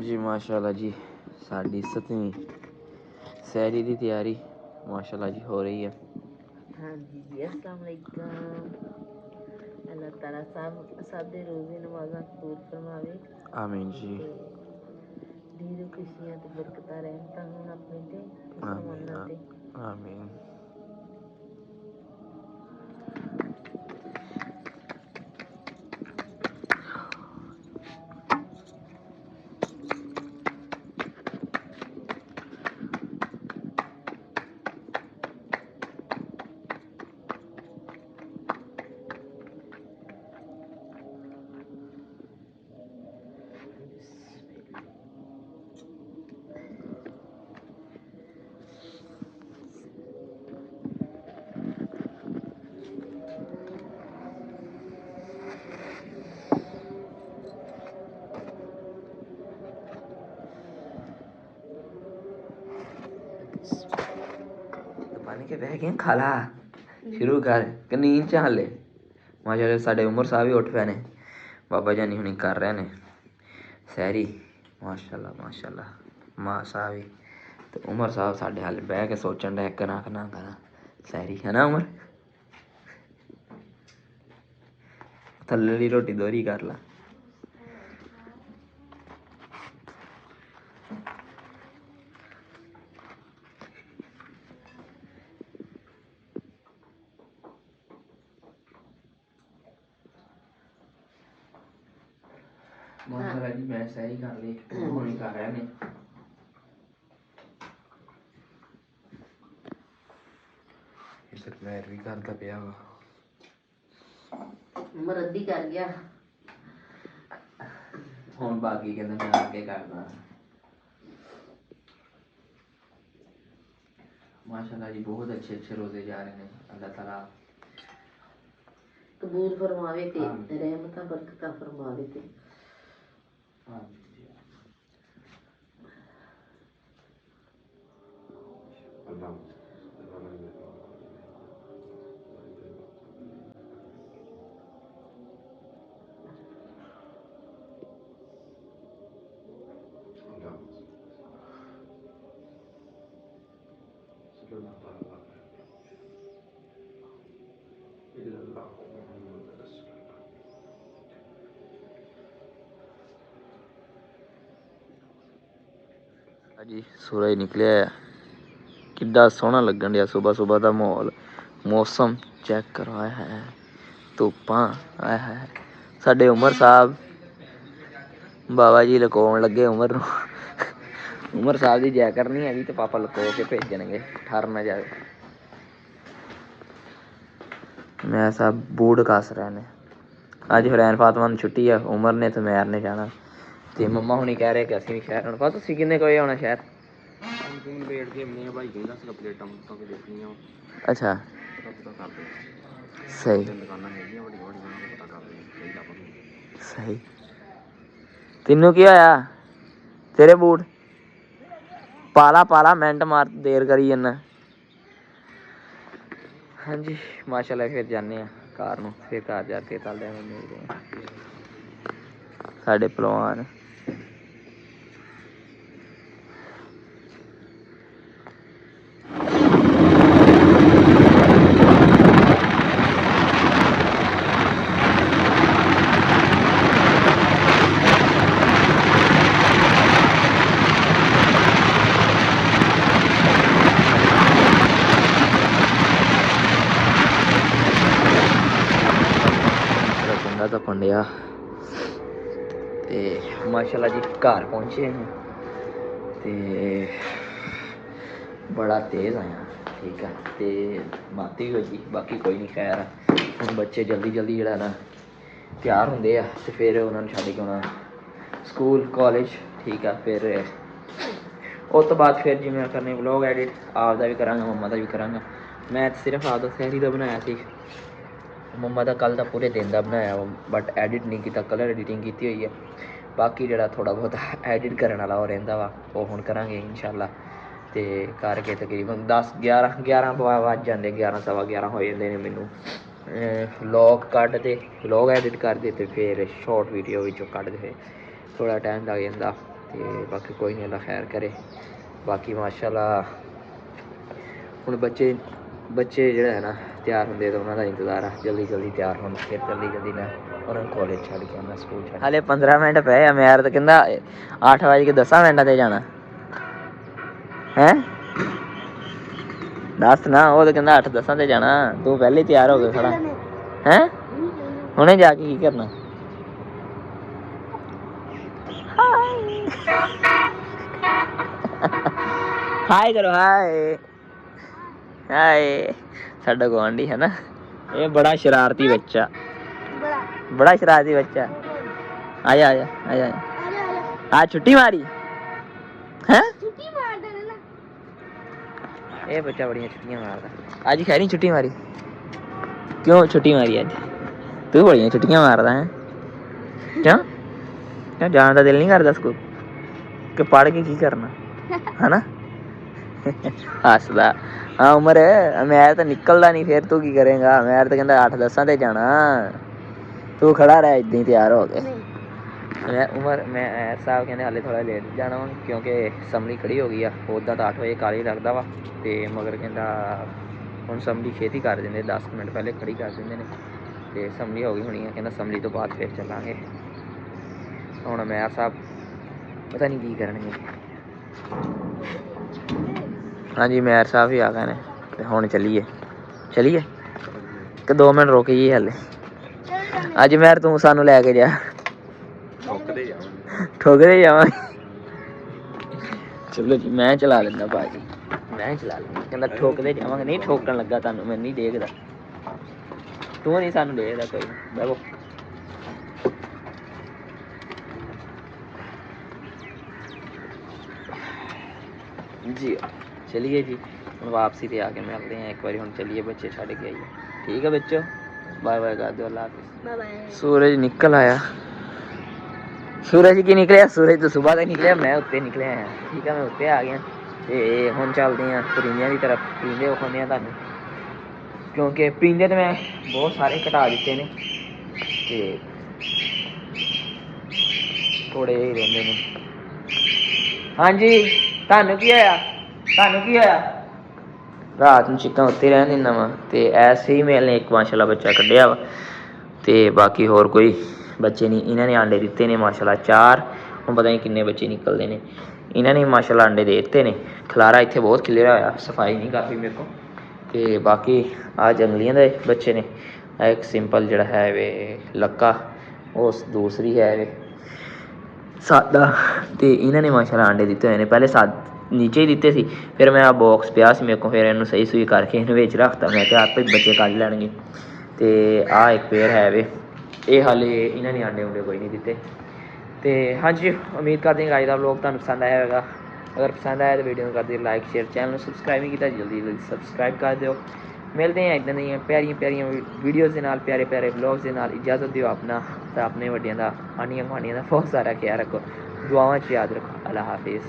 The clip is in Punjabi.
जी माशाल्लाह जी साड़ी 7वीं सैरी की तैयारी माशाल्लाह जी हो रही है। हाँ जी अस्सलाम वालेकुम। अल्लाह ताला सब दे रोज़े नमाज़ां कबूल फरमावे। आमीन जी ढेरों खुशियां ते बरकतां रहमतां होण अपने ते आमीन मुसलमानां ते। आमीन। पानी के बह गए खाला शुरू कर कि नींद च हाले माशाल्लाह साडे उमर साहब भी उठ पे ने बाबा जानी हुणी कर रहे ने सैरी माशाल्लाह माशाल्लाह मां साहब भी ते उमर साहब साडे हाल बह के सोचन डे करा कि ना करा सैरी है ना उमर थल्ले दी रोटी दोहरी कर ला। माशाल्लाह जी मैं सैरी कर ली हुणी कर रहे ने इधर मैर भी करदा पिया वा उमर अद्धी कर गया हुण बाकी कहंदा मैं आगे करदा। माशाल्लाह जी बहुत अच्छे अच्छे रोजे जा रहे हैं अल्लाह ताला कबूल फरमावे ते रहमतां बरकतां फरमावे ते। जी सूरज निकलिया है किड्डा सोहना लगन दिया सुबह सुबह का माहौल मौसम चेक करो है धुप्पां है साडे उमर साहब बाबा जी लकोन लगे उमर नूं उमर साहब की जैकेट नहीं हैगी तो पापा लको के भेजणगे ठर ना जाए। मैं साहब बूट कस रहे ने अज हुरैन फातमा नूं छुट्टी है उमर ने ते मैर ने जाना ते मम्मा हुणी कह रहे कि असीं भी शहर आउणा तुसीं किन्ने कोई आउणा शहर अच्छा सही सही तेनू की होया तेरे बूट पाला पाला मिंट मार देर करी जन्ना। हाँ जी माशाल्लाह फिर जाने घर नूं फिर घर जाके कल मिलते हैं साढ़े पहलवान तो पंडिया ते माशाल्लाह जी घर पहुंचे हैं ते बड़ा तेज़ आया ठीक है ते माती भी होई बाकी कोई नहीं खैर हुण बच्चे जल्दी जल्दी जेह्ड़ा ना तैयार होंदे आ ते फिर उन्होंने छड्ड के आउणा स्कूल कॉलेज ठीक है फिर उस तो बाद फिर जिवें करने व्लॉग एडिट आपदा भी करांगा मम्मा दा भी करांगा। मैं सिर्फ आपदा सैरी दा बनाया सी मम्मा का कल का पूरे दिन का बनाया बट एडिट नहीं किया कलर एडिटिंग की हुई है बाकी जो थोड़ा बहुत एडिट करने वाला वो रहिंदा वा वो हुण करांगे इंशाअल्लाह ਤੇ ਕਰਕੇ ਤਕਰੀਬਨ 11 ਵੱਜ ਜਾਂਦੇ, 11 ਸਵਾ 11 ਹੋ ਜਾਂਦੇ ਨੇ ਮੈਨੂੰ ਵਲੋਗ ਕੱਢਦੇ, ਵਲੋਗ ਐਡਿਟ ਕਰਦੇ ਤੇ ਫਿਰ ਸ਼ਾਰਟ ਵੀਡੀਓ ਵਿੱਚੋਂ ਕੱਢਦੇ ਫਿਰ ਥੋੜ੍ਹਾ ਟਾਈਮ ਲੱਗ ਜਾਂਦਾ। ਤੇ ਬਾਕੀ ਕੋਈ ਨਹੀਂ, ਅੱਲਾ ਖੈਰ ਕਰੇ। ਬਾਕੀ ਮਾਸ਼ਾਅੱਲਾ ਹੁਣ ਬੱਚੇ ਜਿਹੜਾ ਹੈ ਨਾ ਤਿਆਰ ਹੁੰਦੇ ਤਾਂ ਉਹਨਾਂ ਦਾ ਇੰਤਜ਼ਾਰ ਆ, ਜਲਦੀ ਤਿਆਰ ਹੋਣ, ਫਿਰ ਜਲਦੀ ਮੈਂ ਉਹਨਾਂ ਨੂੰ ਕਾਲਜ ਛੱਡ ਕੇ ਆਉਣਾ, ਸਕੂਲ ਛੱਡ। ਹਾਲੇ 15 ਮਿੰਟ ਪਏ ਆ, ਮੈਂ ਤਾਂ ਕਹਿੰਦਾ 8:10 ਤੇ ਜਾਣਾ ਹੈ। ਦੱਸ ਨਾ, ਉਹ ਤਾਂ ਕਹਿੰਦਾ 8:10 ਤੇ ਜਾਣਾ, ਤੂੰ ਪਹਿਲੇ ਤਿਆਰ ਹੋ ਕੇ ਖੜਾ ਹੈ। ਹੁਣੇ ਜਾ ਕੇ ਕੀ ਕਰਨਾ? ਹਾਏ ਕਰੋ, ਹਾਏ ਹਾਏ। ਸਾਡਾ ਗੁਆਂਢੀ ਹੈ ਨਾ, ਇਹ ਬੜਾ ਸ਼ਰਾਰਤੀ ਬੱਚਾ, ਬੜਾ ਸ਼ਰਾਰਤੀ ਬੱਚਾ। ਆਇਆ ਆ ਛੁੱਟੀ ਮਾਰੀ ਹੈ। ਇਹ ਬੱਚਾ ਬੜੀਆਂ ਛੁੱਟੀਆਂ ਮਾਰਦਾ। ਅੱਜ ਖੈਰੀ ਛੁੱਟੀ ਮਾਰੀ, ਕਿਉਂ ਛੁੱਟੀ ਮਾਰੀ ਅੱਜ? ਤੂੰ ਬੜੀਆਂ ਛੁੱਟੀਆਂ ਮਾਰਦਾ ਹੈ, ਕਿਉਂ ਜਾਣ ਦਾ ਦਿਲ ਨਹੀਂ ਕਰਦਾ ਸਕੂਲ? ਕਿ ਪੜ੍ਹ ਕੇ ਕੀ ਕਰਨਾ ਹੈ ਨਾ? ਹੱਸਦਾ। ਹਾਂ ਉਮਰ ਮੈਂ ਤਾਂ ਨਿਕਲਦਾ ਨਹੀਂ, ਫਿਰ ਤੂੰ ਕੀ ਕਰੇਗਾ? ਮੈਂ ਤਾਂ ਕਹਿੰਦਾ 8:10 ਤੇ ਜਾਣਾ, ਤੂੰ ਖੜਾ ਰਹਿ ਇੱਦਾਂ ਹੀ ਤਿਆਰ ਹੋ ਕੇ। ਮੈਂ ਸਾਹਿਬ ਕਹਿੰਦੇ ਹਾਲੇ ਥੋੜ੍ਹਾ ਲੇਟ ਜਾਣਾ ਵਾ, ਕਿਉਂਕਿ ਅਸੈਂਬਲੀ ਖੜੀ ਹੋ ਗਈ ਆ। ਉੱਦਾਂ ਤਾਂ 8 ਵਜੇ ਕਾਲਜ ਲੱਗਦਾ ਵਾ, ਅਤੇ ਮਗਰ ਕਹਿੰਦਾ ਹੁਣ ਅਸੈਂਬਲੀ ਛੇਤੀ ਕਰ ਦਿੰਦੇ, 10 ਮਿੰਟ ਪਹਿਲੇ ਖੜੀ ਕਰ ਦਿੰਦੇ ਨੇ, ਅਤੇ ਅਸੈਂਬਲੀ ਹੋ ਗਈ ਹੋਣੀ ਆ। ਕਹਿੰਦਾ ਅਸੈਂਬਲੀ ਤੋਂ ਬਾਅਦ ਫਿਰ ਚੱਲਾਂਗੇ। ਹੁਣ ਮੈਂ ਸਾਹਿਬ ਪਤਾ ਨਹੀਂ ਕੀ ਕਰਨਗੇ। ਹਾਂਜੀ ਮੈਰ ਸਾਹਿਬ ਵੀ ਆ ਗਏ ਨੇ, ਅਤੇ ਹੁਣ ਚੱਲੀਏ ਕਿ 2 ਮਿੰਟ ਰੁਕ ਜਾਈਏ ਹਾਲੇ? ਅੱਜ ਮੈਰ ਤੂੰ ਸਾਨੂੰ ਲੈ ਕੇ ਜਾ, ਠੋਕਦੇ ਜਾਵਾਂਗੇ। ਚਲੋ ਜੀ, ਮੈਂ ਚਲਾ ਲੈਂਦਾ ਭਾਜੀ, ਮੈਂ ਚਲਾ ਲੈਂਦਾ। ਕਹਿੰਦਾ ਠੋਕਦੇ ਜਾਵਾਂਗੇ। ਨਹੀਂ ਠੋਕਣ ਲੱਗਾ ਤੁਹਾਨੂੰ, ਮੈਂ ਨਹੀਂ ਦੇਖਦਾ, ਤੂੰ ਨਹੀਂ ਸਾਨੂੰ ਦੇਖਦਾ। ਕੋਈ ਬੈਠੋ ਜੀ, ਚਲੀਏ ਜੀ। ਹੁਣ ਵਾਪਸੀ 'ਤੇ ਆ ਕੇ ਮਿਲਦੇ ਹਾਂ ਇੱਕ ਵਾਰੀ। ਹੁਣ ਚੱਲੀਏ, ਬੱਚੇ ਛੱਡ ਕੇ ਆਈਏ। ਠੀਕ ਹੈ ਬੱਚੋ, ਬਾਏ ਬਾਏ ਕਰ ਦਿਓ, ਅੱਲਾ ਹਾਫਿਜ਼। ਸੂਰਜ ਨਿਕਲ ਆਇਆ। ਸੂਰਜ ਕੀ ਨਿਕਲਿਆ? ਸੂਰਜ ਤਾਂ ਸੁਬਾਹ ਦਾ ਨਿਕਲਿਆ, ਮੈਂ ਉੱਤੇ ਨਿਕਲਿਆ ਹਾਂ। ਠੀਕ ਆ, ਮੈਂ ਉੱਤੇ ਆ ਗਿਆ ਅਤੇ ਹੁਣ ਚੱਲਦੇ ਹਾਂ ਪਰਿੰਦਿਆਂ ਦੀ ਤਰਫ। ਪਰਿੰਦੇ ਵਿਖਾਉਂਦੇ ਹਾਂ ਤੁਹਾਨੂੰ, ਕਿਉਂਕਿ ਪਰਿੰਦੇ ਤਾਂ ਮੈਂ ਬਹੁਤ ਸਾਰੇ ਘਟਾ ਦਿੱਤੇ ਨੇ ਅਤੇ ਥੋੜ੍ਹੇ ਜਿਹੇ ਰਹਿੰਦੇ ਨੇ। ਹਾਂਜੀ ਤੁਹਾਨੂੰ ਕੀ ਹੋਇਆ? ਰਾਤ ਨੂੰ ਚਿੱਕਾਂ ਉੱਤੇ ਰਹਿਣ ਦਿੰਦਾ ਵਾ, ਅਤੇ ਐਸੇ ਹੀ ਮੇਲ ਨੇ ਇੱਕ ਮਾਸ਼ਾਅੱਲਾ ਬੱਚਾ ਕੱਢਿਆ ਵਾ, ਅਤੇ ਬਾਕੀ ਹੋਰ ਕੋਈ ਬੱਚੇ ਨਹੀਂ। ਇਹਨਾਂ ਨੇ ਆਂਡੇ ਦਿੱਤੇ ਨੇ ਮਾਸ਼ਾਅੱਲਾ 4, ਹੁਣ ਪਤਾ ਨਹੀਂ ਕਿੰਨੇ ਬੱਚੇ ਨਿਕਲਦੇ ਨੇ। ਇਹਨਾਂ ਨੇ ਮਾਸ਼ਾਅੱਲਾ ਆਂਡੇ ਦੇ ਦਿੱਤੇ ਨੇ। ਖਲਾਰਾ ਇੱਥੇ ਬਹੁਤ ਖਿਲਰਿਆ ਹੋਇਆ, ਸਫਾਈ ਨਹੀਂ ਕਾਫੀ ਮੇਰੇ ਕੋਲ। ਅਤੇ ਬਾਕੀ ਆਹ ਜੰਗਲੀਆਂ ਦੇ ਬੱਚੇ ਨੇ। ਇਹ ਇੱਕ ਸਿੰਪਲ ਜਿਹੜਾ ਹੈ ਵੇ ਲੱਕਾ, ਉਸ ਦੂਸਰੀ ਹੈ ਵੇ ਸਾਦਾ। ਅਤੇ ਇਹਨਾਂ ਨੇ ਮਾਸ਼ਾਅੱਲਾ ਆਂਡੇ ਦਿੱਤੇ ਹੋਏ ਨੇ। ਪਹਿਲੇ ਨੀਚੇ ਹੀ ਦਿੱਤੇ ਸੀ, ਫਿਰ ਮੈਂ ਬੋਕਸ ਪਿਆ ਸੀ ਮੇਰੇ ਕੋਲ, ਫਿਰ ਇਹਨੂੰ ਸਹੀ ਸੂਈ ਕਰਕੇ ਇਹਨੂੰ ਵਿੱਚ ਰੱਖਤਾ। ਮੈਂ ਕਿਹਾ ਆਪੇ ਬੱਚੇ ਕੱਢ ਲੈਣਗੇ। ਅਤੇ ਆਹ ਇੱਕ ਪੇਅਰ ਹੈ ਵੇ, ਇਹ ਹਾਲੇ ਇਹਨਾਂ ਨੇ ਆਂਡੇ ਉਂਡੇ ਕੋਈ ਨਹੀਂ ਦਿੱਤੇ। ਅਤੇ ਹਾਂਜੀ, ਉਮੀਦ ਕਰਦੇ ਹਾਂ ਅੱਜ ਦਾ ਵਲੋਗ ਤੁਹਾਨੂੰ ਪਸੰਦ ਆਇਆ ਹੋਵੇਗਾ। ਅਗਰ ਪਸੰਦ ਆਇਆ ਤਾਂ ਵੀਡੀਓ ਨੂੰ ਕਰ ਦਿਓ ਲਾਈਕ, ਸ਼ੇਅਰ। ਚੈਨਲ ਨੂੰ ਸਬਸਕ੍ਰਾਈਬ ਨਹੀਂ ਕੀਤਾ, ਜਲਦੀ ਸਬਸਕ੍ਰਾਈਬ ਕਰ ਦਿਓ। ਮਿਲਦੇ ਹਾਂ ਇੱਦਾਂ ਦੀਆਂ ਪਿਆਰੀਆਂ ਵੀਡੀਓਜ਼ ਦੇ ਨਾਲ, ਪਿਆਰੇ ਵਲੋਗਸ ਦੇ ਨਾਲ। ਇਜਾਜ਼ਤ ਦਿਓ ਆਪਣਾ ਅਤੇ ਆਪਣੇ ਵੱਡਿਆਂ ਦਾ, ਆਂਢੀਆਂ ਗੁਆਂਢੀਆਂ ਦਾ ਬਹੁਤ ਸਾਰਾ ਖਿਆਲ ਰੱਖੋ, ਦੁਆਵਾਂ 'ਚ ਯਾਦ ਰੱਖੋ। ਅੱਲਾ ਹਾਫਿਜ਼।